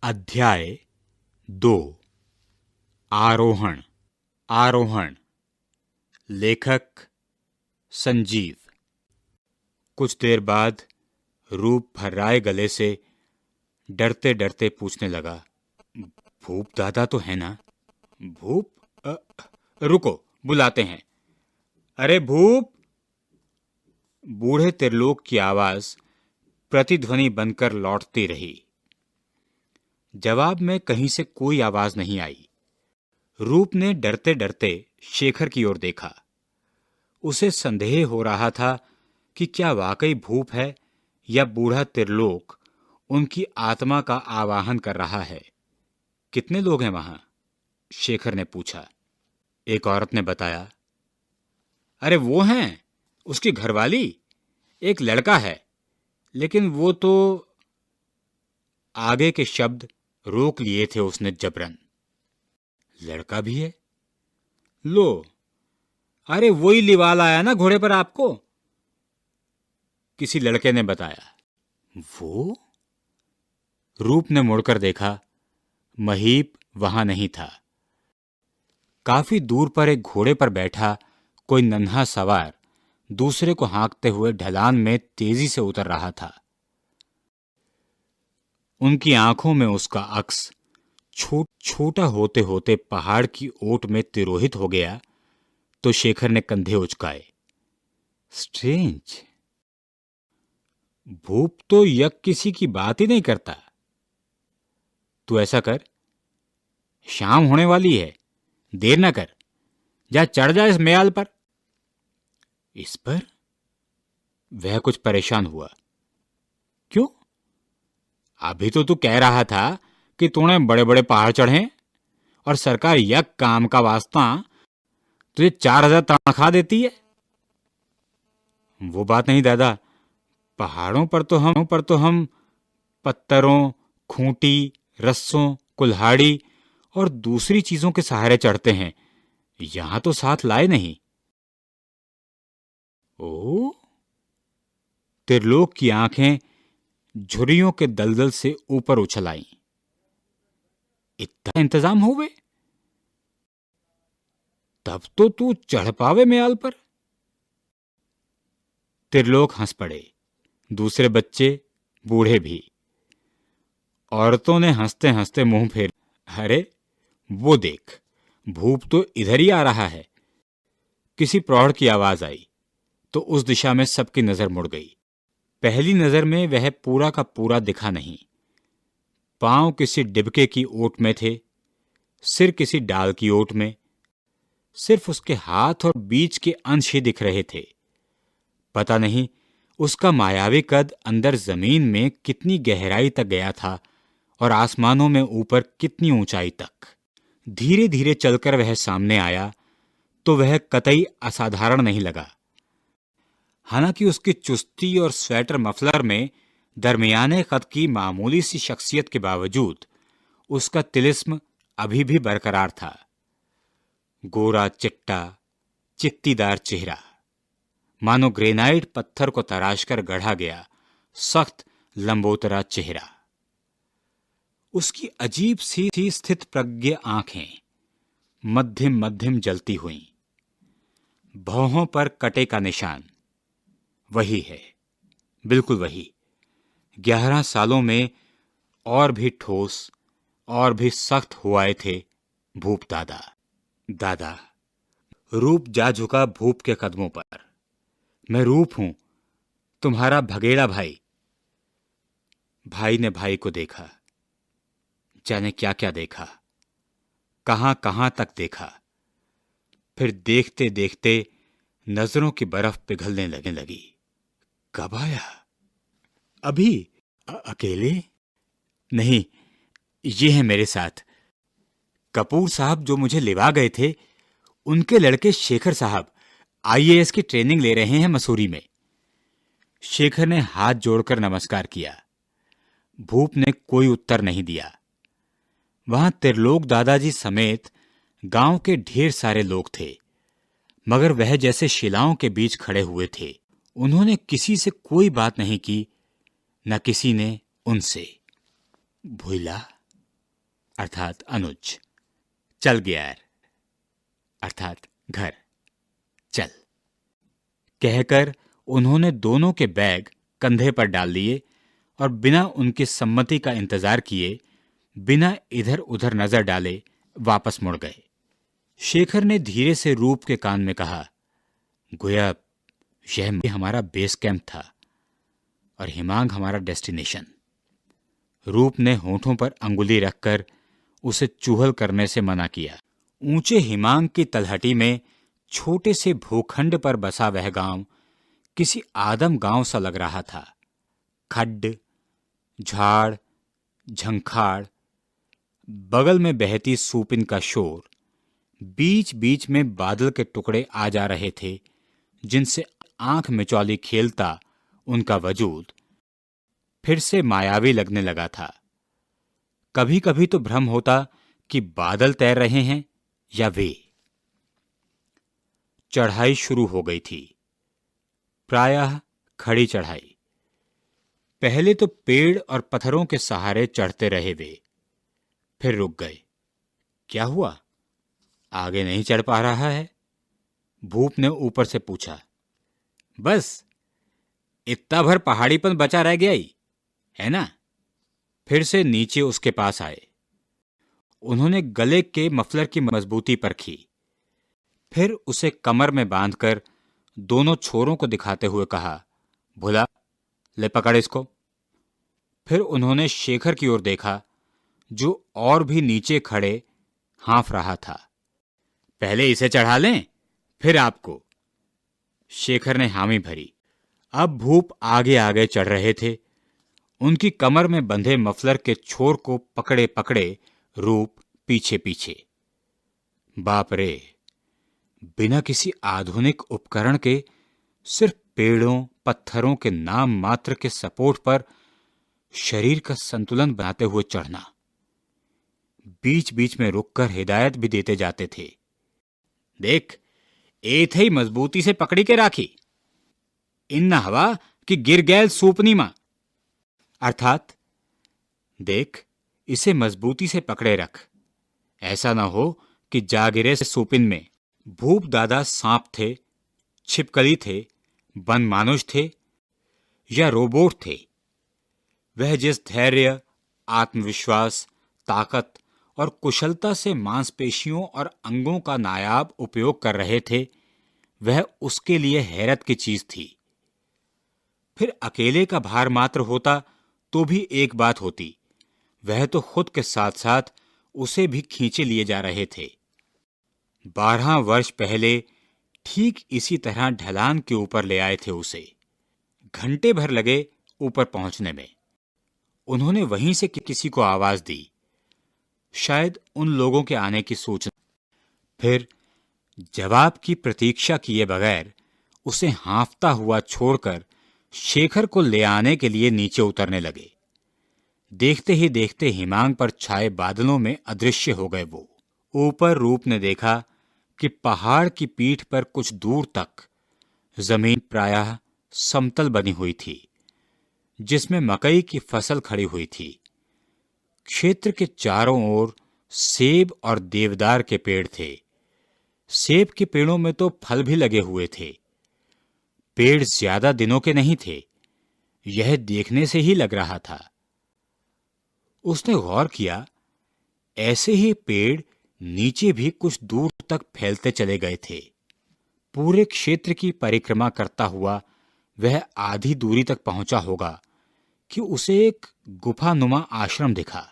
अध्याय 2। आरोहण। आरोहण। लेखक संजीव। कुछ देर बाद रूप भर्राए गले से डरते डरते पूछने लगा, भूप दादा तो है ना? भूप? रुको, बुलाते हैं। अरे भूप! बूढ़े त्रिलोक की आवाज प्रतिध्वनि बनकर लौटती रही। जवाब में कहीं से कोई आवाज नहीं आई। रूप ने डरते डरते शेखर की ओर देखा। उसे संदेह हो रहा था कि क्या वाकई भूप है या बूढ़ा त्रिलोक उनकी आत्मा का आवाहन कर रहा है। कितने लोग हैं वहां? शेखर ने पूछा। एक औरत ने बताया, अरे वो हैं, उसकी घरवाली, एक लड़का है, लेकिन वो तो। आगे के शब्द रोक लिए थे उसने जबरन। लड़का भी है? लो, अरे वही लिवाल आया ना घोड़े पर आपको, किसी लड़के ने बताया। वो? रूप ने मुड़कर देखा। महीप वहां नहीं था। काफी दूर पर एक घोड़े पर बैठा कोई नन्हा सवार दूसरे को हाँकते हुए ढलान में तेजी से उतर रहा था। उनकी आंखों में उसका अक्स छोटा होते होते पहाड़ की ओट में तिरोहित हो गया तो शेखर ने कंधे उचकाए। स्ट्रेंज। भूप तो यक किसी की बात ही नहीं करता। तू ऐसा कर, शाम होने वाली है, देर ना कर, जा चढ़ जा इस म्याल पर। इस पर? वह कुछ परेशान हुआ। क्यों? अभी तो तू कह रहा था कि तूने बड़े बड़े पहाड़ चढ़े और सरकार यक काम का वास्ता तुझे 4000 तनख्वाह देती है। वो बात नहीं दादा, पहाड़ों पर तो हम पत्थरों, खूंटी, रस्सों, कुल्हाड़ी और दूसरी चीजों के सहारे चढ़ते हैं। यहां तो साथ लाए नहीं। ओ? त्रिलोक की आंखें झुर्रियों के दलदल से ऊपर उछल आईं। इतना इंतजाम हो गए? तब तो तू चढ़ पावे म्याल पर। त्रिलोक हंस पड़े, दूसरे बच्चे, बूढ़े भी। औरतों ने हंसते हंसते मुंह फेर। अरे वो देख, भूप तो इधर ही आ रहा है। किसी प्रौढ़ की आवाज आई तो उस दिशा में सबकी नजर मुड़ गई। पहली नजर में वह पूरा का पूरा दिखा नहीं। पांव किसी डिबके की ओट में थे, सिर किसी डाल की ओट में। सिर्फ उसके हाथ और बीच के अंश ही दिख रहे थे। पता नहीं उसका मायावी कद अंदर जमीन में कितनी गहराई तक गया था और आसमानों में ऊपर कितनी ऊंचाई तक। धीरे धीरे चलकर वह सामने आया तो वह कतई असाधारण नहीं लगा। हालांकि उसकी चुस्ती और स्वेटर मफलर में दरमियाने कद की मामूली सी शख्सियत के बावजूद उसका तिलिस्म अभी भी बरकरार था। गोरा चिट्टा चित्तीदार चेहरा, मानो ग्रेनाइट पत्थर को तराशकर गढ़ा गया सख्त लंबोतरा चेहरा। उसकी अजीब सी स्थित प्रज्ञ आंखें मध्यम मध्यम जलती हुईं। भौहों पर कटे का निशान वही है, बिल्कुल वही। 11 सालों में और भी ठोस और भी सख्त हुआए थे भूप दादा। दादा। रूप जा झुका भूप के कदमों पर। मैं रूप हूं, तुम्हारा भगेड़ा भाई। भाई ने भाई को देखा, जाने क्या क्या देखा, कहां कहां तक देखा। फिर देखते देखते नजरों की बर्फ पिघलने लगी। कब आया? अभी? अकेले? नहीं, ये है मेरे साथ। कपूर साहब जो मुझे लिवा गए थे, उनके लड़के शेखर साहब आईएएस की ट्रेनिंग ले रहे हैं मसूरी में। शेखर ने हाथ जोड़कर नमस्कार किया। भूप ने कोई उत्तर नहीं दिया। वहां त्रिलोक दादाजी समेत गांव के ढेर सारे लोग थे, मगर वह जैसे शिलाओं के बीच खड़े हुए थे। उन्होंने किसी से कोई बात नहीं की, न किसी ने उनसे। भोला, अर्थात अनुज। चल गया यार, अर्थात घर। चल कहकर उन्होंने दोनों के बैग कंधे पर डाल लिए और बिना उनकी सम्मति का इंतजार किए, बिना इधर उधर नजर डाले वापस मुड़ गए। शेखर ने धीरे से रूप के कान में कहा, गोया यह हमारा बेस कैंप था और हिमांग हमारा डेस्टिनेशन। रूप ने होठों पर अंगुली रखकर उसे चूहल करने से मना किया। ऊंचे हिमांग की तलहटी में छोटे से भूखंड पर बसा वह गांव किसी आदम गांव सा लग रहा था। खड्ड, झाड़, झंखाड़, बगल में बहती सूपिन का शोर, बीच बीच में बादल के टुकड़े आ जा रहे थे जिनसे आंख मिचौली खेलता उनका वजूद फिर से मायावी लगने लगा था। कभी कभी तो भ्रम होता कि बादल तैर रहे हैं या वे। चढ़ाई शुरू हो गई थी, प्रायः खड़ी चढ़ाई। पहले तो पेड़ और पत्थरों के सहारे चढ़ते रहे वे, फिर रुक गए। क्या हुआ, आगे नहीं चढ़ पा रहा है? भूप ने ऊपर से पूछा। बस इतना भर पहाड़ीपन बचा रह गया ही है ना? फिर से नीचे उसके पास आए। उन्होंने गले के मफलर की मजबूती परखी, फिर उसे कमर में बांधकर दोनों छोरों को दिखाते हुए कहा, भुला, ले पकड़ इसको। फिर उन्होंने शेखर की ओर देखा जो और भी नीचे खड़े हाँफ रहा था। पहले इसे चढ़ा लें, फिर आपको। शेखर ने हामी भरी। अब भूप आगे आगे चढ़ रहे थे। उनकी कमर में बंधे मफलर के छोर को पकड़े पकड़े रूप पीछे पीछे। बाप रे, बिना किसी आधुनिक उपकरण के सिर्फ पेड़ों पत्थरों के नाम मात्र के सपोर्ट पर शरीर का संतुलन बनाते हुए चढ़ना। बीच बीच में रुककर हिदायत भी देते जाते थे। देख, ए थई मजबूती से पकड़ी के राखी, इन न हवा कि गिर गैल सूपनी मां। अर्थात देख, इसे मजबूती से पकड़े रख, ऐसा ना हो कि जा गिरे से सूपिन में। भूप दादा सांप थे, छिपकली थे, वन मानुष थे या रोबोट थे, वह जिस धैर्य, आत्मविश्वास, ताकत और कुशलता से मांसपेशियों और अंगों का नायाब उपयोग कर रहे थे, वह उसके लिए हैरत की चीज थी। फिर अकेले का भार मात्र होता तो भी एक बात होती, वह तो खुद के साथ साथ उसे भी खींचे लिए जा रहे थे। 12 वर्ष पहले ठीक इसी तरह ढलान के ऊपर ले आए थे उसे। घंटे भर लगे ऊपर पहुंचने में। उन्होंने वहीं से किसी को आवाज दी, शायद उन लोगों के आने की सूचना। फिर जवाब की प्रतीक्षा किए बगैर उसे हाँफता हुआ छोड़कर शेखर को ले आने के लिए नीचे उतरने लगे। देखते ही देखते हिमांग पर छाए बादलों में अदृश्य हो गए वो। ऊपर रूप ने देखा कि पहाड़ की पीठ पर कुछ दूर तक जमीन प्रायः समतल बनी हुई थी, जिसमें मकई की फसल खड़ी हुई थी। क्षेत्र के चारों ओर सेब और देवदार के पेड़ थे। सेब के पेड़ों में तो फल भी लगे हुए थे। पेड़ ज्यादा दिनों के नहीं थे, यह देखने से ही लग रहा था। उसने गौर किया, ऐसे ही पेड़ नीचे भी कुछ दूर तक फैलते चले गए थे। पूरे क्षेत्र की परिक्रमा करता हुआ वह आधी दूरी तक पहुंचा होगा कि उसे एक गुफानुमा आश्रम दिखा।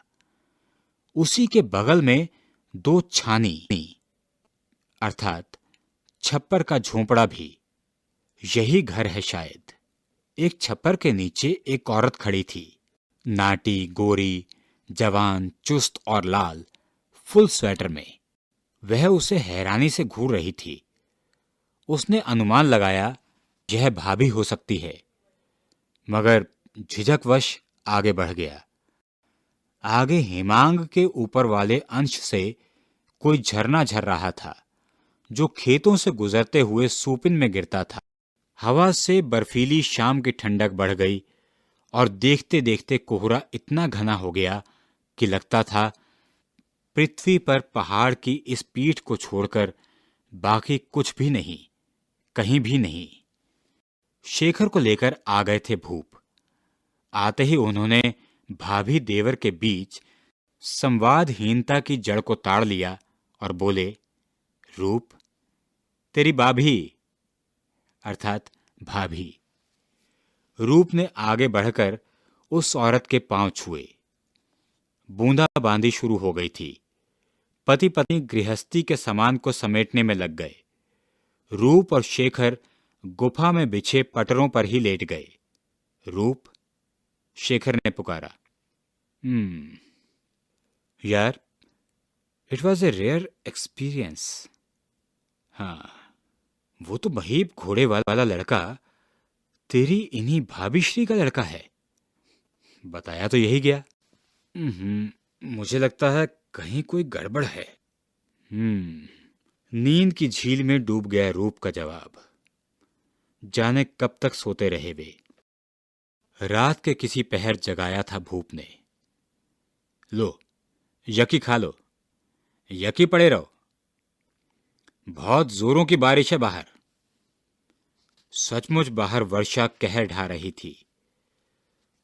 उसी के बगल में 2 छानी अर्थात छप्पर का झोंपड़ा भी। यही घर है शायद। एक छप्पर के नीचे एक औरत खड़ी थी, नाटी, गोरी, जवान, चुस्त और लाल, फुल स्वेटर में। वह उसे हैरानी से घूर रही थी। उसने अनुमान लगाया यह भाभी हो सकती है, मगर झिझकवश आगे बढ़ गया। आगे हिमांग के ऊपर वाले अंश से कोई झरना झर रहा था, जो खेतों से गुजरते हुए सूपिन में गिरता था। हवा से बर्फीली शाम की ठंडक बढ़ गई और देखते देखते कोहरा इतना घना हो गया कि लगता था पृथ्वी पर पहाड़ की इस पीठ को छोड़कर बाकी कुछ भी नहीं, कहीं भी नहीं। शेखर को लेकर आ गए थे भूप। आते ही उन्होंने भाभी देवर के बीच संवादहीनता की जड़ को ताड़ लिया और बोले, रूप, तेरी भाभी अर्थात भाभी। रूप ने आगे बढ़कर उस औरत के पांव छुए। बूंदाबांदी शुरू हो गई थी। पति पत्नी गृहस्थी के सामान को समेटने में लग गए। रूप और शेखर गुफा में बिछे पटरों पर ही लेट गए। रूप, शेखर ने पुकारा। यार, it was a rare experience. हाँ, वो तो महीब घोड़े वाला लड़का तेरी इन्हीं भाभीश्री का लड़का है। बताया तो यही गया। मुझे लगता है कहीं कोई गड़बड़ है। नींद की झील में डूब गया रूप का जवाब। जाने कब तक सोते रहे वे। रात के किसी पहर जगाया था भूप ने। लो, यकी खा लो, यकी पड़े रहो, बहुत जोरों की बारिश है बाहर। सचमुच बाहर वर्षा कहर ढा रही थी।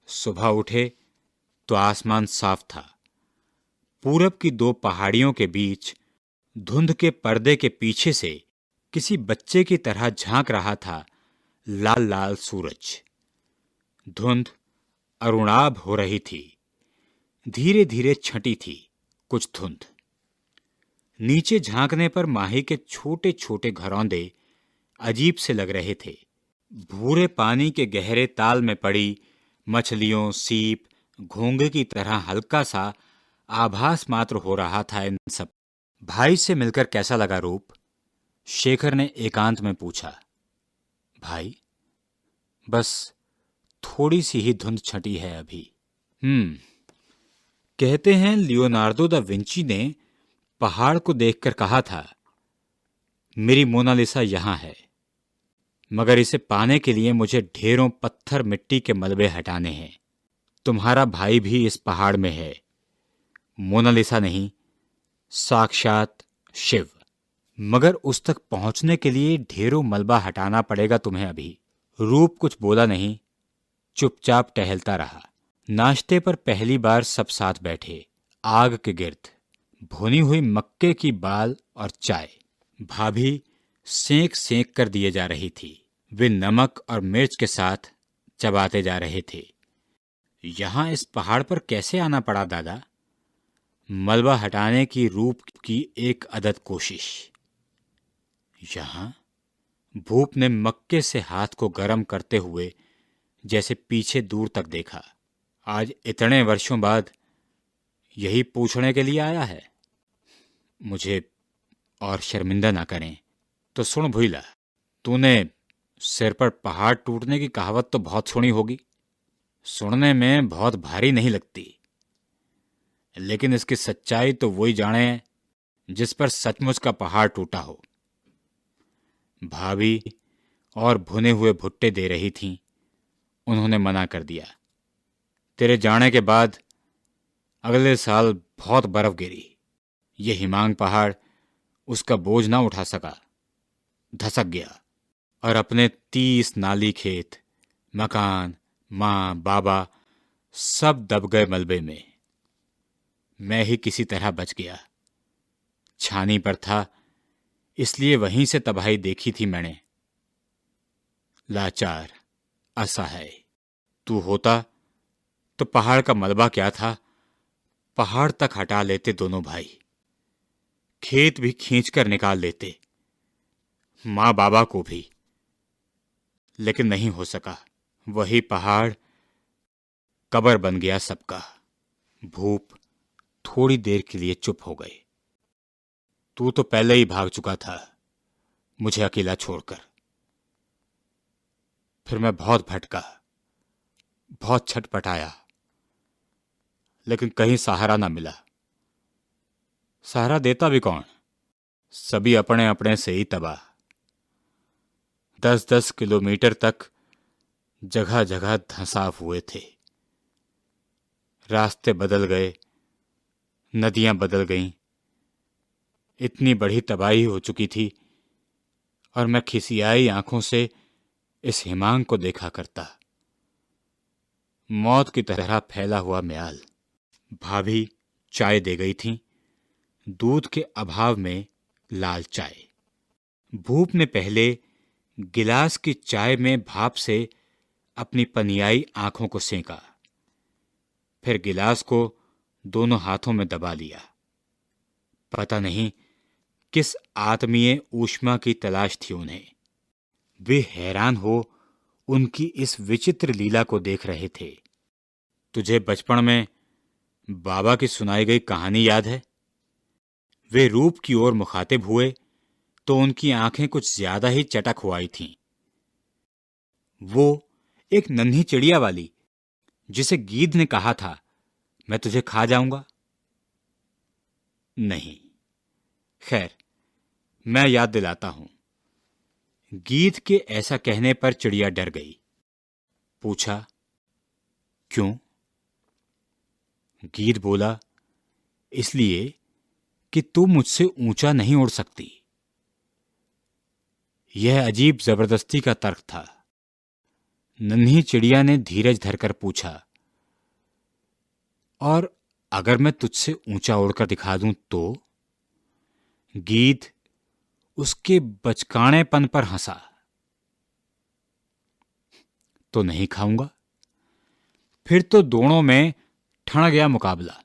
सुबह उठे तो आसमान साफ था। पूरब की दो पहाड़ियों के बीच धुंध के पर्दे के पीछे से किसी बच्चे की तरह झांक रहा था लाल लाल सूरज। धुंध अरुणाभ हो रही थी। धीरे धीरे छंटी थी कुछ धुंध। नीचे झांकने पर माही के छोटे छोटे घरौंदे अजीब से लग रहे थे। भूरे पानी के गहरे ताल में पड़ी मछलियों, सीप, घोंगे की तरह हल्का सा आभास मात्र हो रहा था इन सब। भाई से मिलकर कैसा लगा रूप? शेखर ने एकांत में पूछा। भाई, बस थोड़ी सी ही धुंध छंटी है अभी। कहते हैं लियोनार्दो दा विंची ने पहाड़ को देखकर कहा था, मेरी मोनालिसा यहां है, मगर इसे पाने के लिए मुझे ढेरों पत्थर मिट्टी के मलबे हटाने हैं। तुम्हारा भाई भी इस पहाड़ में है। मोनालिसा नहीं, साक्षात शिव। मगर उस तक पहुंचने के लिए ढेरों मलबा हटाना पड़ेगा तुम्हें अभी। रूप कुछ बोला नहीं, चुपचाप टहलता रहा। नाश्ते पर पहली बार सब साथ बैठे, आग के गिर्द। भुनी हुई मक्के की बाल और चाय। भाभी सेंक सेंक कर दिए जा रही थी। वे नमक और मिर्च के साथ चबाते जा रहे थे। यहां इस पहाड़ पर कैसे आना पड़ा दादा? मलबा हटाने की रूप की एक अदद कोशिश। यहां? भूप ने मक्के से हाथ को गर्म करते हुए जैसे पीछे दूर तक देखा। आज इतने वर्षों बाद यही पूछने के लिए आया है? मुझे और शर्मिंदा ना करें तो सुन भूला, तूने सिर पर पहाड़ टूटने की कहावत तो बहुत सुनी होगी। सुनने में बहुत भारी नहीं लगती, लेकिन इसकी सच्चाई तो वही जाने जिस पर सचमुच का पहाड़ टूटा हो। भाभी और भुने हुए भुट्टे दे रही थीं। उन्होंने मना कर दिया। तेरे जाने के बाद अगले साल बहुत बर्फ गिरी। ये हिमांग पहाड़ उसका बोझ ना उठा सका, धसक गया और अपने 30 नाली खेत, मकान, मां, बाबा सब दब गए मलबे में। मैं ही किसी तरह बच गया। छानी पर था, इसलिए वहीं से तबाही देखी थी मैंने। लाचार, असहाय तू होता तो पहाड़ का मलबा क्या था, पहाड़ तक हटा लेते दोनों भाई। खेत भी खींचकर निकाल लेते, मां बाबा को भी। लेकिन नहीं हो सका। वही पहाड़ कब्र बन गया सबका। भूप थोड़ी देर के लिए चुप हो गए। तू तो पहले ही भाग चुका था, मुझे अकेला छोड़कर। फिर मैं बहुत भटका, बहुत छटपटाया, लेकिन कहीं सहारा ना मिला। सहारा देता भी कौन? सभी अपने अपने से ही तबाह। 10-10 किलोमीटर तक जगह जगह धंसाव हुए थे। रास्ते बदल गए, नदियां बदल गईं, इतनी बड़ी तबाही हो चुकी थी और मैं खिसियाई आंखों से इस हिमांक को देखा करता। मौत की तरह फैला हुआ म्याल। भाभी चाय दे गई थी, दूध के अभाव में लाल चाय। भूप ने पहले गिलास की चाय में भाप से अपनी पनियाई आंखों को सेंका, फिर गिलास को दोनों हाथों में दबा लिया। पता नहीं किस आत्मीय ऊष्मा की तलाश थी उन्हें। वे हैरान हो उनकी इस विचित्र लीला को देख रहे थे। तुझे बचपन में बाबा की सुनाई गई कहानी याद है? वे रूप की ओर मुखातिब हुए तो उनकी आंखें कुछ ज्यादा ही चटक हो आई थीं। वो एक नन्ही चिड़िया वाली जिसे गीध ने कहा था, मैं तुझे खा जाऊंगा। नहीं, खैर, मैं याद दिलाता हूं। गीध के ऐसा कहने पर चिड़िया डर गई। पूछा, क्यों? गीध बोला, इसलिए कि तू मुझसे ऊंचा नहीं उड़ सकती। यह अजीब जबरदस्ती का तर्क था। नन्ही चिड़िया ने धीरज धरकर पूछा, और अगर मैं तुझसे ऊंचा उड़कर दिखा दूं तो? गीध उसके बचकानेपन पर हंसा। तो नहीं खाऊंगा। फिर तो दोनों में ठण गया मुकाबला।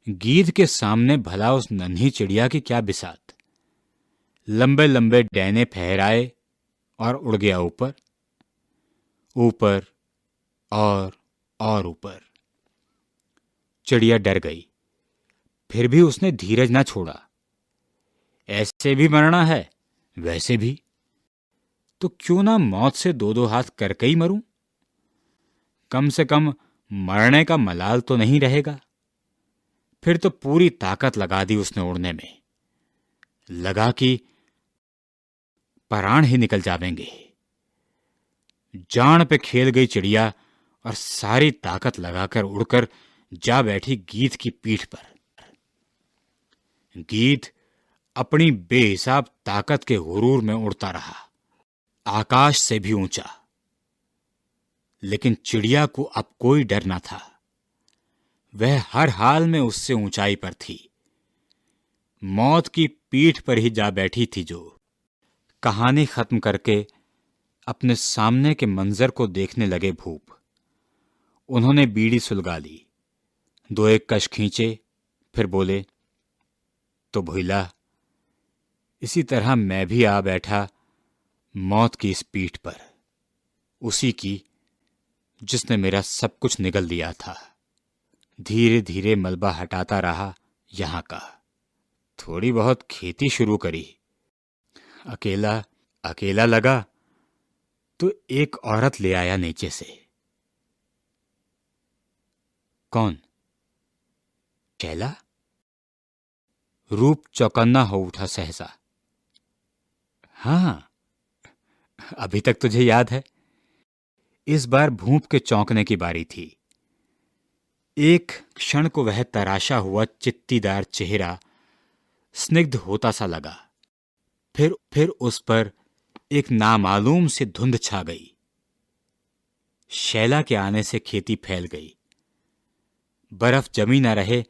गीध के सामने भला उस नन्ही चिड़िया की क्या बिसात। लंबे लंबे डैने फहराए और उड़ गया ऊपर ऊपर और ऊपर। चिड़िया डर गई, फिर भी उसने धीरज ना छोड़ा। ऐसे भी मरना है, वैसे भी, तो क्यों ना मौत से दो दो हाथ करके ही मरूं? कम से कम मरने का मलाल तो नहीं रहेगा। फिर तो पूरी ताकत लगा दी उसने उड़ने में। लगा कि प्राण ही निकल जावेंगे। जान पे खेल गई चिड़िया और सारी ताकत लगाकर उड़कर जा बैठी गीध की पीठ पर। गीध अपनी बेहिसाब ताकत के हुरूर में उड़ता रहा, आकाश से भी ऊंचा। लेकिन चिड़िया को अब कोई डर न था। वह हर हाल में उससे ऊंचाई पर थी। मौत की पीठ पर ही जा बैठी थी जो। कहानी खत्म करके अपने सामने के मंजर को देखने लगे भूप। उन्होंने बीड़ी सुलगा ली, दो एक कश खींचे, फिर बोले, तो भोला, इसी तरह मैं भी आ बैठा मौत की इस पीठ पर, उसी की जिसने मेरा सब कुछ निगल दिया था। धीरे धीरे मलबा हटाता रहा यहां का। थोड़ी बहुत खेती शुरू करी। अकेला अकेला लगा तो एक औरत ले आया नीचे से। कौन? शैला? रूप चौकन्ना हो उठा सहसा। हां, अभी तक तुझे याद है? इस बार भूप के चौंकने की बारी थी। एक क्षण को वह तराशा हुआ चित्तीदार चेहरा स्निग्ध होता सा लगा। फिर उस पर एक नामालूम सी धुंध छा गई। शैला के आने से खेती फैल गई। बर्फ जमी न रहे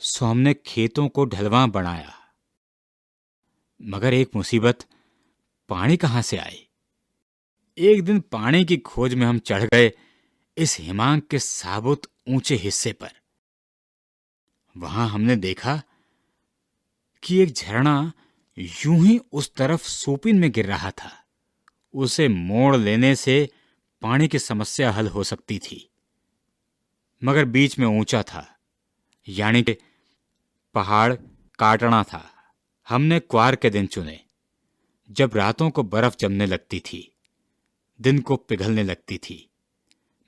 सो हमने खेतों को ढलवां बनाया। मगर एक मुसीबत, पानी कहां से आए? एक दिन पानी की खोज में हम चढ़ गए इस हिमांक के साबुत ऊंचे हिस्से पर। वहां हमने देखा कि एक झरना यूं ही उस तरफ सोपिन में गिर रहा था। उसे मोड़ लेने से पानी की समस्या हल हो सकती थी, मगर बीच में ऊंचा था, यानी कि पहाड़ काटना था। हमने क्वार के दिन चुने, जब रातों को बर्फ जमने लगती थी, दिन को पिघलने लगती थी,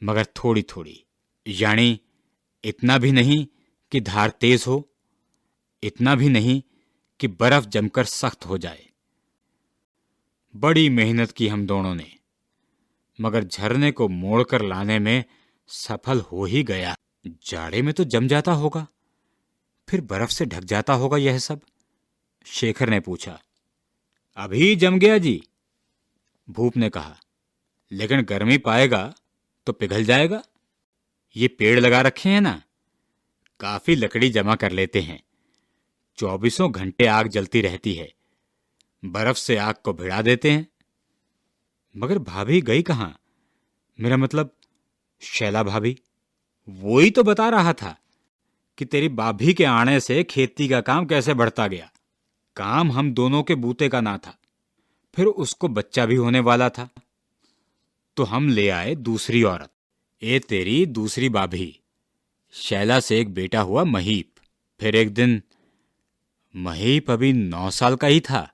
मगर थोड़ी थोड़ी, यानी इतना भी नहीं कि धार तेज हो, इतना भी नहीं कि बर्फ जमकर सख्त हो जाए। बड़ी मेहनत की हम दोनों ने, मगर झरने को मोड़कर लाने में सफल हो ही गया। जाड़े में तो जम जाता होगा, फिर बर्फ से ढक जाता होगा यह सब। शेखर ने पूछा। अभी जम गया जी, भूप ने कहा, लेकिन गर्मी पाएगा तो पिघल जाएगा। ये पेड़ लगा रखे हैं ना, काफी लकड़ी जमा कर लेते हैं। 24 घंटे आग जलती रहती है, बर्फ से आग को भिड़ा देते हैं। मगर भाभी गई कहां? मेरा मतलब शैला भाभी। वो ही तो बता रहा था कि तेरी भाभी के आने से खेती का काम कैसे बढ़ता गया। काम हम दोनों के बूते का ना था। फिर उसको बच्चा भी होने वाला था, तो हम ले आए दूसरी औरत। ए तेरी दूसरी भाभी। शैला से एक बेटा हुआ महीप। फिर एक दिन महीप अभी 9 साल का ही था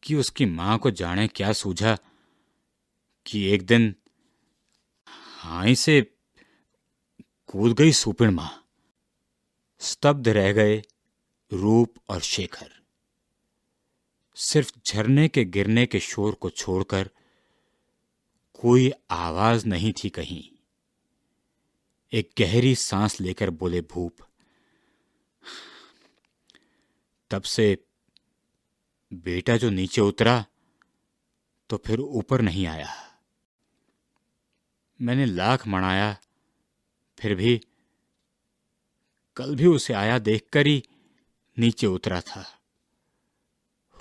कि उसकी मां को जाने क्या सूझा कि एक दिन हाई से कूद गई सुपिण मां। स्तब्ध रह गए रूप और शेखर। सिर्फ झरने के गिरने के शोर को छोड़कर कोई आवाज नहीं थी कहीं। एक गहरी सांस लेकर बोले भूप, तब से बेटा जो नीचे उतरा तो फिर ऊपर नहीं आया। मैंने लाख मनाया, फिर भी कल भी उसे आया देखकर ही नीचे उतरा था।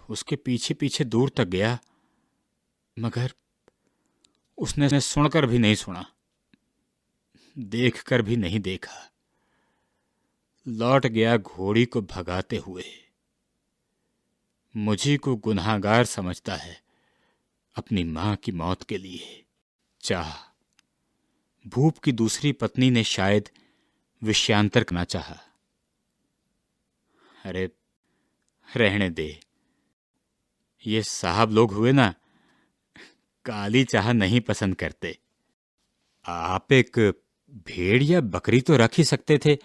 उसके पीछे पीछे दूर तक गया, मगर उसने सुनकर भी नहीं सुना, देखकर भी नहीं देखा। लौट गया घोड़ी को भगाते हुए। मुझी को गुनाहगार समझता है अपनी मां की मौत के लिए। चाह भूप की दूसरी पत्नी ने शायद विषयांतर करना चाहा। अरे रहने दे, ये साहब लोग हुए ना, काली चाह नहीं पसंद करते। आप एक भेड़ या बकरी तो रख ही सकते थे,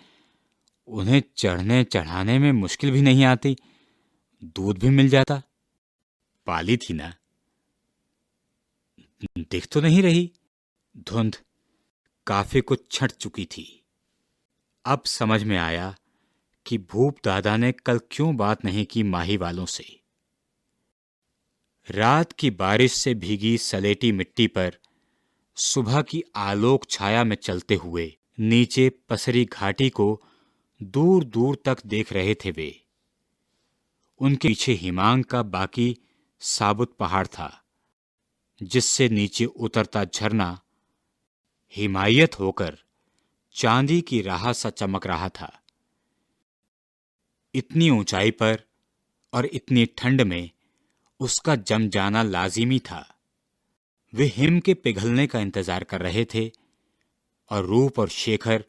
उन्हें चढ़ने चढ़ाने में मुश्किल भी नहीं आती, दूध भी मिल जाता। पाली थी ना। दिख तो नहीं रही। धुंध काफी कुछ छंट चुकी थी। अब समझ में आया कि भूप दादा ने कल क्यों बात नहीं की माही वालों से। रात की बारिश से भीगी सलेटी मिट्टी पर सुबह की आलोक छाया में चलते हुए नीचे पसरी घाटी को दूर दूर तक देख रहे थे वे। उनके पीछे हिमांग का बाकी साबुत पहाड़ था, जिससे नीचे उतरता झरना हिमायत होकर चांदी की राह सा चमक रहा था। इतनी ऊंचाई पर और इतनी ठंड में उसका जम जाना लाजिमी था। वे हिम के पिघलने का इंतजार कर रहे थे और रूप और शेखर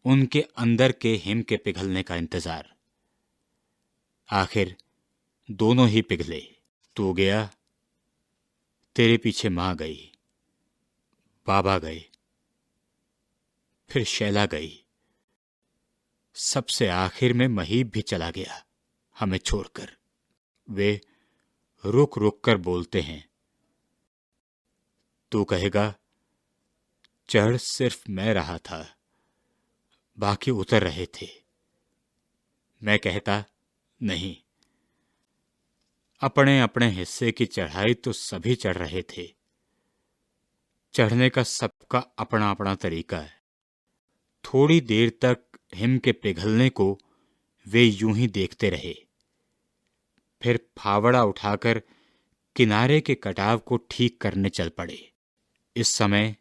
उनके अंदर के हिम के पिघलने का इंतजार। आखिर दोनों ही पिघले। तू गया, तेरे पीछे मां गई, बाबा गए, फिर शैला गई, सबसे आखिर में महीप भी चला गया हमें छोड़कर। वे रुक रुक कर बोलते हैं। तू कहेगा चढ़ सिर्फ मैं रहा था, बाकी उतर रहे थे। मैं कहता नहीं, अपने अपने हिस्से की चढ़ाई तो सभी चढ़ रहे थे। चढ़ने का सबका अपना अपना तरीका है। थोड़ी देर तक हिम के पिघलने को वे यूं ही देखते रहे, फिर फावड़ा उठाकर किनारे के कटाव को ठीक करने चल पड़े। इस समय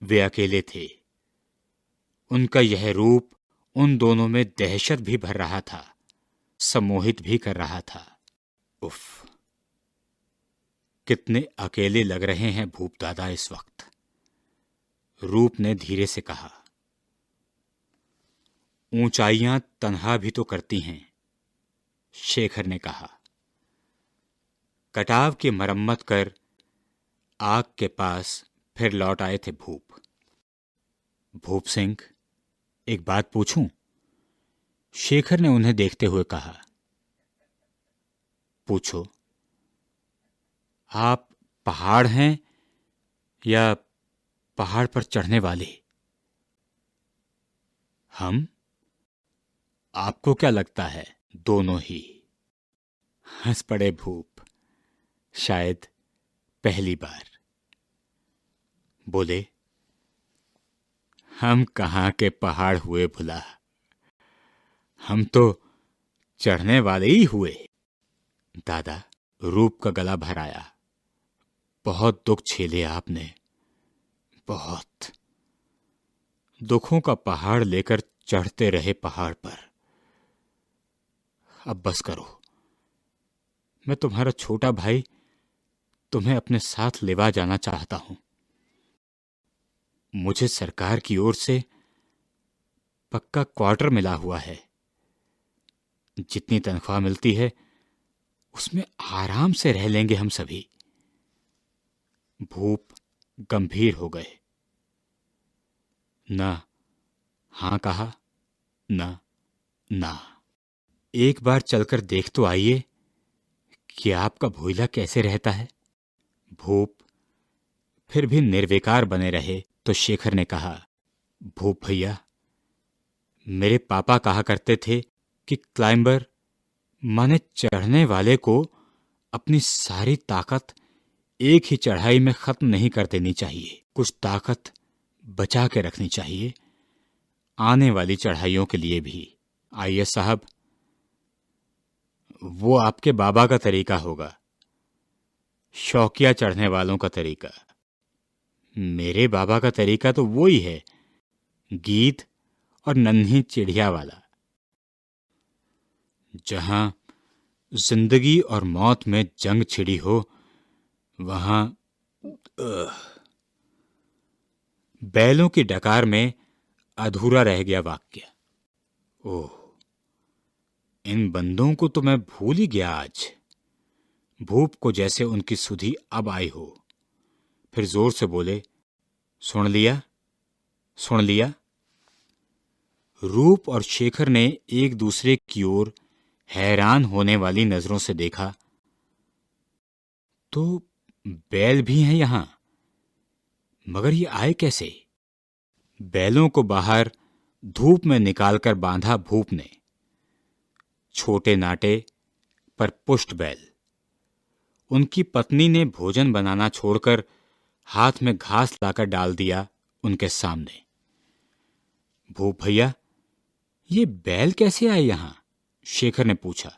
वे अकेले थे। उनका यह रूप उन दोनों में दहशत भी भर रहा था, सम्मोहित भी कर रहा था। उफ, कितने अकेले लग रहे हैं भूप दादा इस वक्त, रूप ने धीरे से कहा। ऊंचाइयां तन्हा भी तो करती हैं, शेखर ने कहा। कटाव की मरम्मत कर आग के पास फिर लौट आए थे भूप। भूप सिंह, एक बात पूछूं? शेखर ने उन्हें देखते हुए कहा। पूछो। आप पहाड़ हैं या पहाड़ पर चढ़ने वाले? हम? आपको क्या लगता है? दोनों ही। हंस पड़े भूप, शायद पहली बार। बोले, हम कहाँ के पहाड़ हुए भुला, हम तो चढ़ने वाले ही हुए। दादा, रूप का गला भर आया। बहुत दुख झेले आपने, बहुत। दुखों का पहाड़ लेकर चढ़ते रहे पहाड़ पर। अब बस करो, मैं तुम्हारा छोटा भाई तुम्हें अपने साथ लेवा जाना चाहता हूं। मुझे सरकार की ओर से पक्का क्वार्टर मिला हुआ है। जितनी तनख्वाह मिलती है उसमें आराम से रह लेंगे हम सभी। भूप गंभीर हो गए। ना, हां कहा, ना, ना। एक बार चलकर देख तो आइए कि आपका भोइला कैसे रहता है। भूप फिर भी निर्विकार बने रहे तो शेखर ने कहा, भूप भैया, मेरे पापा कहा करते थे कि क्लाइंबर माने चढ़ने वाले को अपनी सारी ताकत एक ही चढ़ाई में खत्म नहीं कर देनी चाहिए। कुछ ताकत बचा के रखनी चाहिए आने वाली चढ़ाइयों के लिए भी। आइए साहब, वो आपके बाबा का तरीका होगा, शौकिया चढ़ने वालों का तरीका। मेरे बाबा का तरीका तो वो ही है, गीत और नन्ही चिड़िया वाला। जहां जिंदगी और मौत में जंग छिड़ी हो, वहां बैलों की डकार में अधूरा रह गया वाक्य। ओह, इन बंदों को तो मैं भूल ही गया आज। भूप को जैसे उनकी सुधि अब आई हो। फिर जोर से बोले, सुन लिया, सुन लिया। रूप और शेखर ने एक दूसरे की ओर हैरान होने वाली नजरों से देखा। तो बैल भी हैं यहां, मगर ये आए कैसे? बैलों को बाहर धूप में निकालकर बांधा भूप ने। छोटे नाटे पर पुष्ट बैल। उनकी पत्नी ने भोजन बनाना छोड़कर हाथ में घास लाकर डाल दिया उनके सामने। भूप भैया, ये बैल कैसे आए यहां? शेखर ने पूछा।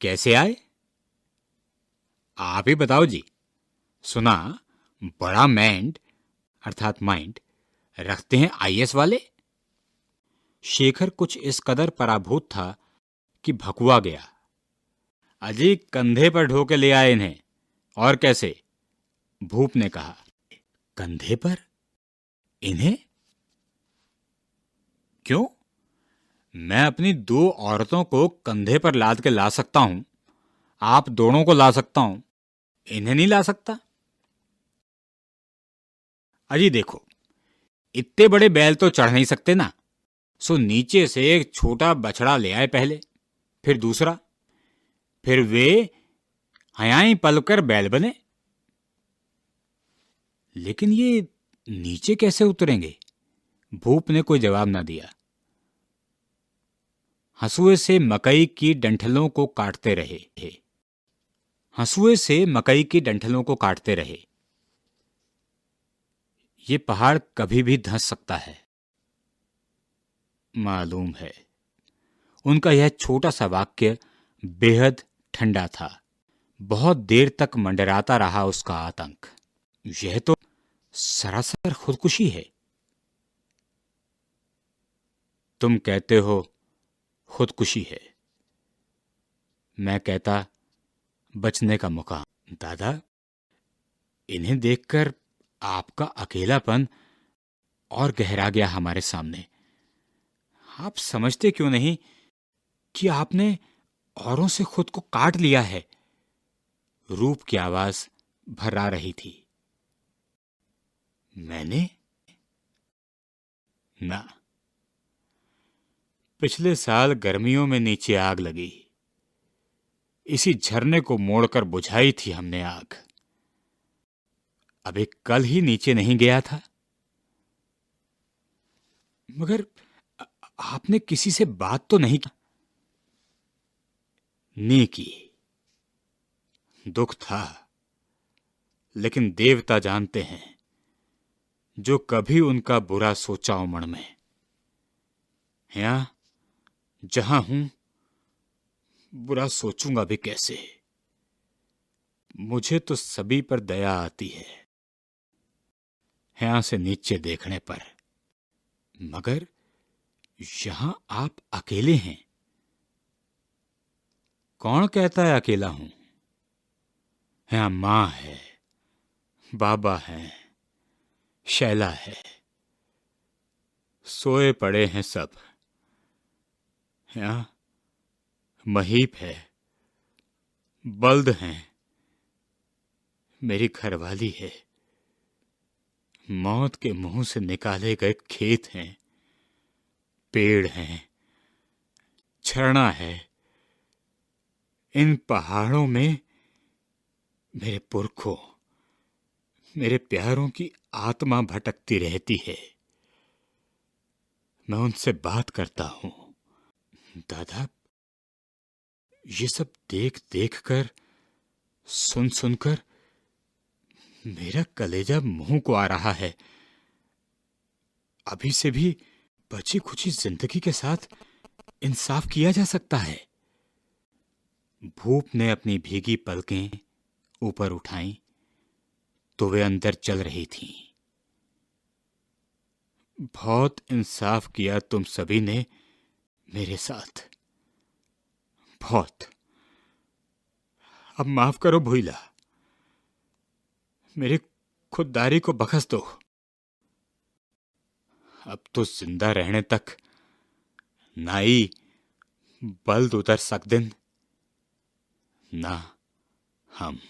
कैसे आए? आप ही बताओ जी। सुना बड़ा मैंड अर्थात माइंड रखते हैं आईएएस वाले। शेखर कुछ इस कदर पराभूत था कि भकुआ गया। अजी, कंधे पर ढोके ले आए इन्हें। और कैसे? भूप ने कहा। कंधे पर? इन्हें? क्यों? मैं अपनी 2 औरतों को कंधे पर लाद के ला सकता हूं, आप दोनों को ला सकता हूं, इन्हें नहीं ला सकता? अजी देखो, इतने बड़े बैल तो चढ़ नहीं सकते ना, सो नीचे से एक छोटा बछड़ा ले आए पहले, फिर दूसरा, फिर वे हयाई पलकर बैल बने। लेकिन ये नीचे कैसे उतरेंगे? भूप ने कोई जवाब ना दिया। हंसुए से मकई की डंठलों को काटते रहे। हंसुए से मकई की डंठलों को काटते रहे। ये पहाड़ कभी भी धंस सकता है। मालूम है। उनका यह छोटा सा वाक्य बेहद ठंडा था। बहुत देर तक मंडराता रहा उसका आतंक। यह तो सरासर खुदकुशी है। तुम कहते हो खुदकुशी है, मैं कहता बचने का मुकाम। दादा, इन्हें देखकर आपका अकेलापन और गहरा गया हमारे सामने। आप समझते क्यों नहीं कि आपने औरों से खुद को काट लिया है? रूप की आवाज भर्रा रही थी। मैंने? ना। पिछले साल गर्मियों में नीचे आग लगी। इसी झरने को मोड़कर बुझाई थी हमने आग। अबे कल ही नीचे नहीं गया था। मगर आपने किसी से बात तो नहीं की? नी की। दुख था, लेकिन देवता जानते हैं जो कभी उनका बुरा सोचा हो मन में। यहां जहां हूं, बुरा सोचूंगा भी कैसे? मुझे तो सभी पर दया आती है यहां से नीचे देखने पर, मगर यहां आप अकेले हैं। कौन कहता है अकेला हूं? यहां मां है, बाबा है, शैला है, सोए पड़े हैं सब। यहां महीप है, बल्द हैं, मेरी घरवाली है, मौत के मुंह से निकाले गए खेत हैं, पेड़ हैं, झरना है। इन पहाड़ों में मेरे पुरखों, मेरे प्यारों की आत्मा भटकती रहती है। मैं उनसे बात करता हूं। दादा, ये सब देख देख कर, सुन सुनकर मेरा कलेजा मुंह को आ रहा है। अभी से भी बची खुची जिंदगी के साथ इंसाफ किया जा सकता है। भूप ने अपनी भीगी पलकें ऊपर उठाई तो वे अंदर चल रही थीं। बहुत इंसाफ किया तुम सभी ने मेरे साथ, बहुत। अब माफ करो भोइला, मेरी खुददारी को बख्श दो। अब तो जिंदा रहने तक नाई बल्द उतर सकदिन ना हम।